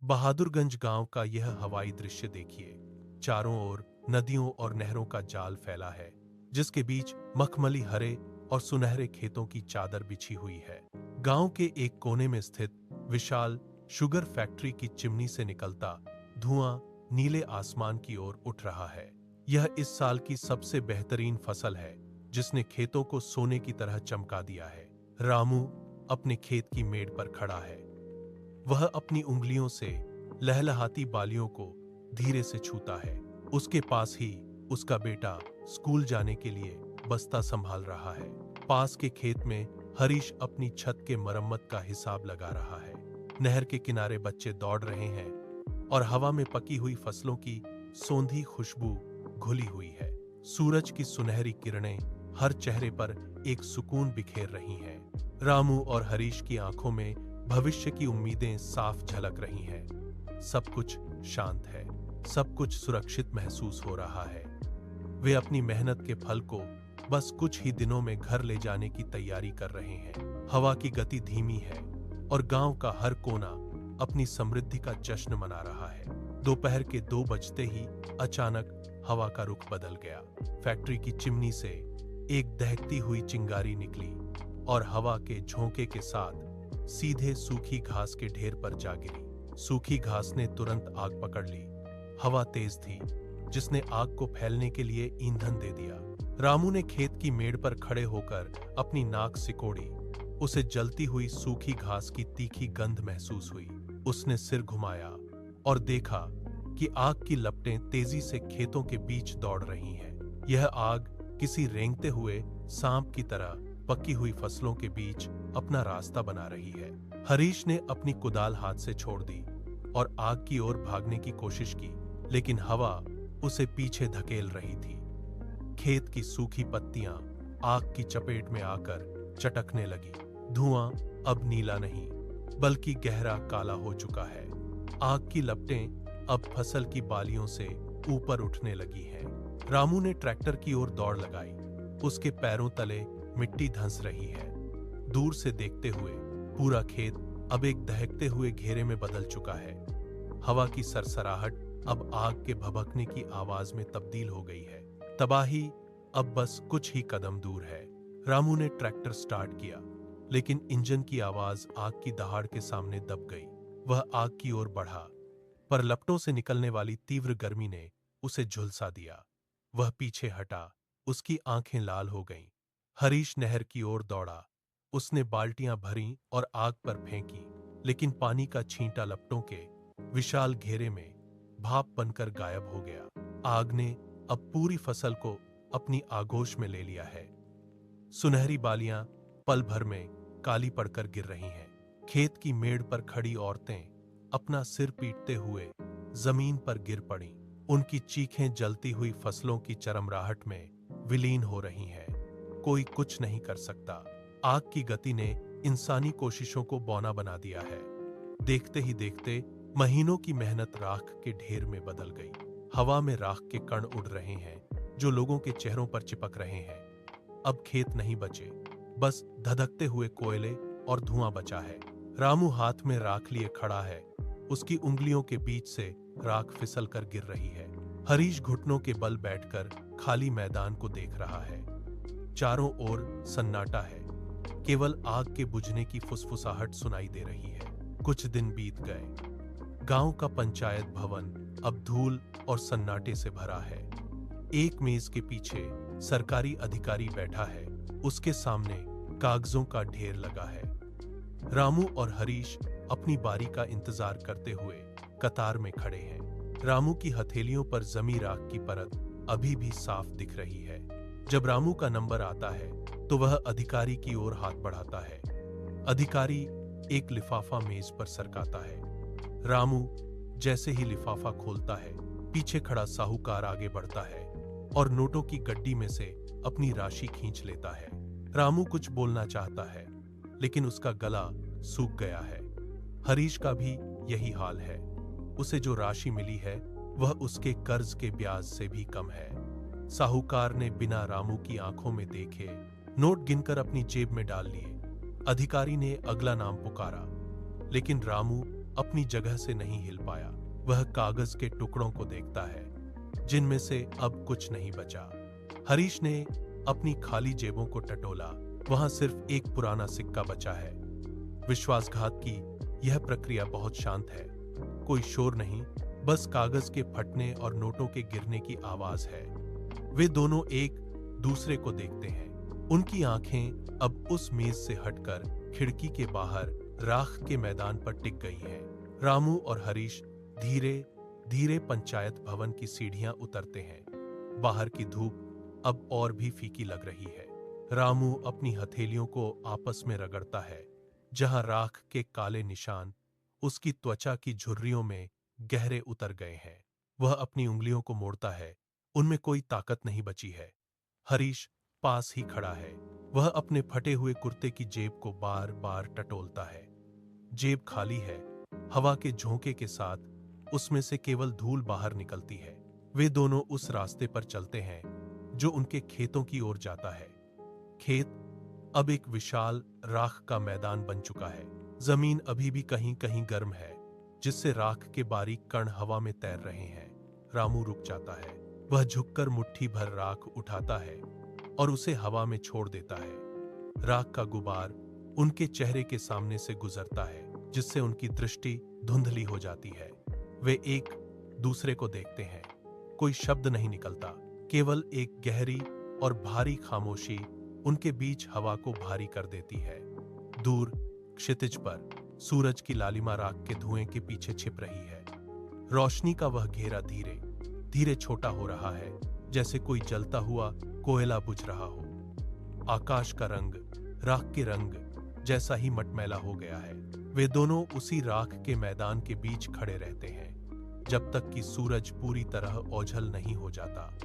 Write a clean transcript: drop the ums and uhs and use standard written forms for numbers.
बहादुरगंज गांव का यह हवाई दृश्य देखिए। चारों ओर नदियों और नहरों का जाल फैला है, जिसके बीच मखमली हरे और सुनहरे खेतों की चादर बिछी हुई है। गांव के एक कोने में स्थित विशाल शुगर फैक्ट्री की चिमनी से निकलता धुआं नीले आसमान की ओर उठ रहा है। यह इस साल की सबसे बेहतरीन फसल है, जिसने खेतों को सोने की तरह चमका दिया है। रामू अपने खेत की मेड़ पर खड़ा है। वह अपनी उंगलियों से लहलहाती बालियों को धीरे से छूता है। उसके पास ही उसका बेटा स्कूल जाने के लिए बस्ता संभाल रहा है। पास के खेत में हरीश अपनी छत के मरम्मत का हिसाब लगा रहा है। नहर के किनारे बच्चे दौड़ रहे हैं और हवा में पकी हुई फसलों की सोंधी खुशबू घुली हुई है। सूरज की सुनहरी किरणें हर चेहरे पर एक सुकून बिखेर रही हैं। रामू और हरीश की आंखों में भविष्य की उम्मीदें साफ झलक रही हैं। सब कुछ शांत है, सब कुछ सुरक्षित महसूस हो रहा है। वे अपनी मेहनत के फल को बस कुछ ही दिनों में घर ले जाने की तैयारी कर रहे हैं। हवा की गति धीमी है और गांव का हर कोना अपनी समृद्धि का जश्न मना रहा है। दोपहर के 2 बजते ही अचानक हवा का रुख बदल गया। फैक्ट्री की चिमनी से एक दहकती हुई चिंगारी निकली और हवा के झोंके के साथ सीधे सूखी घास के ढेर पर जा गिरी। सूखी घास ने तुरंत आग पकड़ ली। हवा तेज थी, जिसने आग को फैलने के लिए ईंधन दे दिया। रामू ने खेत की मेड़ पर खड़े होकर अपनी नाक सिकोड़ी। उसे जलती हुई सूखी घास की तीखी गंध महसूस हुई। उसने सिर घुमाया और देखा कि आग की लपटें तेजी से खेतों के बीच दौड़ रही हैं। यह आग किसी रेंगते हुए सांप की तरह पकी हुई फसलों के बीच अपना रास्ता बना रही है। हरीश ने अपनी कुदाल हाथ से छोड़ दी और आग की ओर भागने की कोशिश की, लेकिन हवा उसे पीछे धकेल रही थी। खेत की सूखी पत्तियां आग की चपेट में आकर चटकने लगी। धुआं अब नीला नहीं, बल्कि गहरा काला हो चुका है। आग की लपटें अब फसल की बालियों से ऊपर उठने लगी हैं। रामू ने ट्रैक्टर की ओर दौड़ लगाई। उसके पैरों तले मिट्टी धंस रही है। दूर से देखते हुए पूरा खेत अब एक दहकते हुए घेरे में बदल चुका है। हवा की सरसराहट अब आग के भभकने की आवाज में तब्दील हो गई है। तबाही अब बस कुछ ही कदम दूर है। रामू ने ट्रैक्टर स्टार्ट किया, लेकिन इंजन की आवाज आग की दहाड़ के सामने दब गई। वह आग की ओर बढ़ा, पर लपटों से निकलने वाली तीव्र गर्मी ने उसे झुलसा दिया। वह पीछे हटा, उसकी आंखें लाल हो गईं। हरीश नहर की ओर दौड़ा। उसने बाल्टियां भरीं और आग पर फेंकी, लेकिन पानी का छींटा लपटों के विशाल घेरे में भाप बनकर गायब हो गया। आग ने अब पूरी फसल को अपनी आगोश में ले लिया है। सुनहरी बालियां पल भर में काली पड़कर गिर रही हैं। खेत की मेड़ पर खड़ी औरतें अपना सिर पीटते हुए जमीन पर गिर पड़ीं। उनकी चीखें जलती हुई फसलों की चरमराहट में विलीन हो रही हैं। कोई कुछ नहीं कर सकता। आग की गति ने इंसानी कोशिशों को बौना बना दिया है। देखते ही देखते महीनों की मेहनत राख के ढेर में बदल गई। हवा में राख के कण उड़ रहे हैं, जो लोगों के चेहरों पर चिपक रहे हैं। अब खेत नहीं बचे, बस धधकते हुए कोयले और धुआं बचा है। रामू हाथ में राख लिए खड़ा है। उसकी उंगलियों के बीच से राख फिसल कर गिर रही है। हरीश घुटनों के बल बैठकर खाली मैदान को देख रहा है। चारों ओर सन्नाटा है। केवल आग के बुझने की फुसफुसाहट सुनाई दे रही है। कुछ दिन बीत गए। गांव का पंचायत भवन अब धूल और सन्नाटे से भरा है। एक मेज के पीछे सरकारी अधिकारी बैठा है। उसके सामने कागजों का ढेर लगा है। रामू और हरीश अपनी बारी का इंतजार करते हुए कतार में खड़े हैं। रामू की हथेलियों पर जमी राख की परत अभी भी साफ दिख रही है। जब रामू का नंबर आता है, तो वह अधिकारी की ओर हाथ बढ़ाता है। अधिकारी एक लिफाफा मेज पर सरकाता है। रामू जैसे ही लिफाफा खोलता है, पीछे खड़ा साहूकार आगे बढ़ता है और नोटों की गड्डी में से अपनी राशि खींच लेता है। रामू कुछ बोलना चाहता है, लेकिन उसका गला सूख गया है। हरीश का भी यही हाल है। उसे जो राशि मिली है, वह उसके कर्ज के ब्याज से भी कम है। साहूकार ने बिना रामू की आंखों में देखे नोट गिनकर अपनी जेब में डाल लिए। अधिकारी ने अगला नाम पुकारा, लेकिन रामू अपनी जगह से नहीं हिल पाया। वह कागज के टुकड़ों को देखता है जिनमें से अब कुछ नहीं बचा। हरीश ने अपनी खाली जेबों को टटोला। वहां सिर्फ एक पुराना सिक्का बचा है। विश्वासघात की यह प्रक्रिया बहुत शांत है। कोई शोर नहीं, बस कागज के फटने और नोटों के गिरने की आवाज है। वे दोनों एक दूसरे को देखते हैं। उनकी आंखें अब उस मेज से हटकर खिड़की के बाहर राख के मैदान पर टिक गई हैं। रामू और हरीश धीरे धीरे पंचायत भवन की सीढ़ियां उतरते हैं। बाहर की धूप अब और भी फीकी लग रही है। रामू अपनी हथेलियों को आपस में रगड़ता है, जहां राख के काले निशान उसकी त्वचा की झुर्रियों में गहरे उतर गए हैं। वह अपनी उंगलियों को मोड़ता है, उनमें कोई ताकत नहीं बची है। हरीश पास ही खड़ा है। वह अपने फटे हुए कुर्ते की जेब को बार बार टटोलता है। जेब खाली है। हवा के झोंके के साथ उसमें से केवल धूल बाहर निकलती है। वे दोनों उस रास्ते पर चलते हैं जो उनके खेतों की ओर जाता है। खेत अब एक विशाल राख का मैदान बन चुका है। जमीन अभी भी कहीं कहीं गर्म है, जिससे राख के बारीक कण हवा में तैर रहे हैं। रामू रुक जाता है। वह झुककर मुट्ठी भर राख उठाता है और उसे हवा में छोड़ देता है। राख का गुबार उनके चेहरे के सामने से गुजरता है, जिससे उनकी दृष्टि धुंधली हो जाती है। वे एक दूसरे को देखते हैं। कोई शब्द नहीं निकलता, केवल एक गहरी और भारी खामोशी उनके बीच हवा को भारी कर देती है। दूर क्षितिज पर सूरज की लालिमा राख के धुएं के पीछे छिप रही है। रोशनी का वह घेरा धीरे धीरे छोटा हो रहा है, जैसे कोई जलता हुआ कोयला बुझ रहा हो। आकाश का रंग राख के रंग जैसा ही मटमैला हो गया है। वे दोनों उसी राख के मैदान के बीच खड़े रहते हैं, जब तक कि सूरज पूरी तरह ओझल नहीं हो जाता।